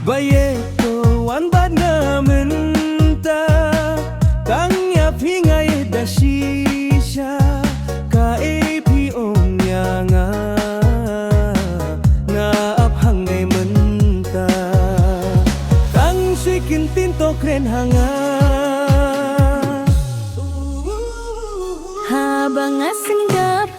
Bayeto wan bad ngamenta Tangya pingai da shisha Ka epi om nyanga Nga ap hangai menta Tang sikin tinto kren hanga Habang asenggap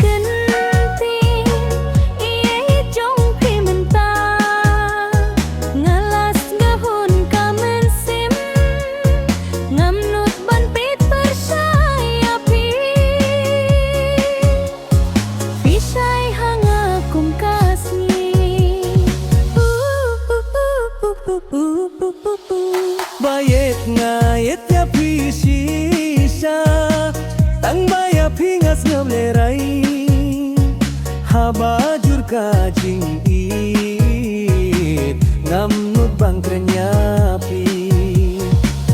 Bayet ngayet ya pisisa Tang baya pingas ngablerai Habajur kajing it Ngamnut bang krenyapi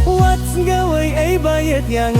What's gawai ay bayet yang